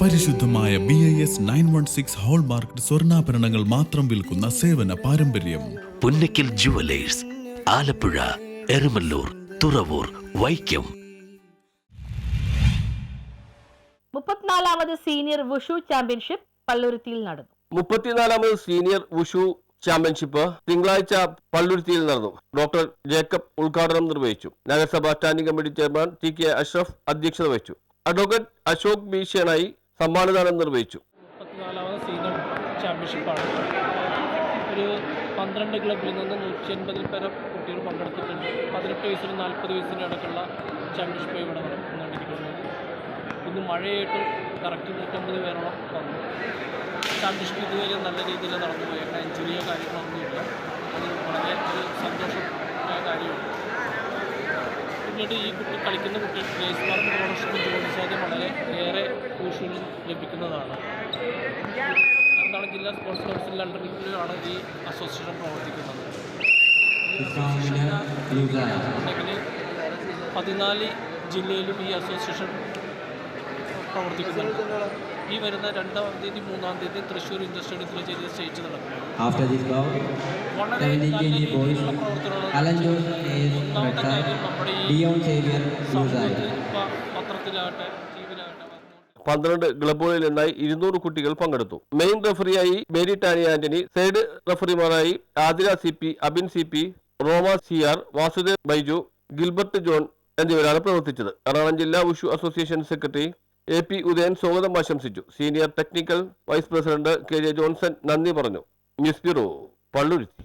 പരിശുദ്ധമായ BIS 916 hallmark സ്വർണ്ണാഭരണങ്ങൾ മാത്രം വിൽക്കുന്ന സേവന പാരമ്പര്യം. പുന്നക്കൽ ജുവലേഴ്സ്, ആലപ്പുഴ, എരമല്ലൂർ, തുറവൂർ, വൈക്കം. 34ാമത് സീനിയർ വുഷു ചാമ്പ്യൻഷിപ്പ് പള്ളുരുത്തിയിൽ നടന്നു. 34ാമത് സീനിയർ വുഷു ചാമ്പ്യൻഷിപ്പ് തിങ്കളാഴ്ച പള്ളുരുത്തിയിൽ നടന്നു. ഡോക്ടർ ജേക്കബ് ഉദ്ഘാടനം നിർവഹിച്ചു. നഗരസഭാ standing committee chairman TK Ashraf അധ്യക്ഷത വഹിച്ചു. അഡ്വക്കേറ്റ് അശോക് ബീഷനായി സമ്മാനദാനം നിർവഹിച്ചു. 34ാമത് സീനിയർ ചാമ്പ്യൻഷിപ്പാണ്. ഒരു 12 ക്ലബിൽ നിന്ന് 180 പേരെ കുട്ടികൾ പങ്കെടുത്തിട്ടുണ്ട്. 18 വയസ്സിനും 40 വയസ്സിനും ഇടയ്ക്കുള്ള ചാമ്പ്യൻഷിപ്പ് ഇവിടെ നടന്നുകൊണ്ടിരിക്കുന്നത്. ഇന്ന് മഴയായിട്ട് കറക്റ്റ് 150 പേരോളം വന്നു. ചാമ്പ്യൻഷിപ്പ് ഇതുവരെ നല്ല രീതിയിൽ നടന്നു പോയേക്കാം. ഇഞ്ചുറിയോ കാര്യങ്ങളൊന്നുമില്ല. അത് വളരെ ഒരു സന്തോഷമായ കാര്യമാണ്. പിന്നീട് ഈ കുട്ടി കളിക്കുന്ന കുട്ടി ഗ്രേസ് മാർക്ക് സ്കോളർഷിപ്പും ജോലി സാധ്യത വളരെ ഏറെ യൂഷ്വലും ലഭിക്കുന്നതാണ്. എറണാകുളം ജില്ലാ സ്പോർട്സ് കൗൺസിൽ അണ്ടറിലാണ് ഈ അസോസിയേഷൻ പ്രവർത്തിക്കുന്നത്. ഈ അസോസിയേഷൻ ഉണ്ടെങ്കിൽ 14 ജില്ലയിലും ഈ അസോസിയേഷൻ പ്രവർത്തിക്കുന്നുണ്ട്. ഈ വരുന്ന 2-ാം തീയതി 3-ാം തീയതി തൃശ്ശൂർ ഇൻഡോർ സ്റ്റേഡിയത്തിൽ ചെയ്ത സ്റ്റേജ് നടക്കുന്നു. വളരെ നല്ല രീതിയിലുള്ള പ്രവർത്തനങ്ങൾ. ഒന്നാമത്തെ കാര്യം നമ്മുടെ ഈ സമൂഹത്തിൽ പത്രത്തിലാകട്ടെ ടിവിയിലാകട്ടെ 12 ക്ലബുകളിൽ നിന്നായി 200 കുട്ടികൾ പങ്കെടുത്തു. മെയിൻ റഫറിയായി മേരി ടാനി ആന്റണി, സൈഡ് റഫറിമാരായി Athira CP, Abin CP, Roma CR, Vasudev Baiju, Gilbert John എന്നിവരാണ് പ്രവർത്തിച്ചത്. എറണാകുളം ജില്ലാ wushu association secretary AP Udayan സ്വാഗതം ആശംസിച്ചു. Senior technical vice president KJ Johnson നന്ദി പറഞ്ഞു. News bureau, Palluruthy.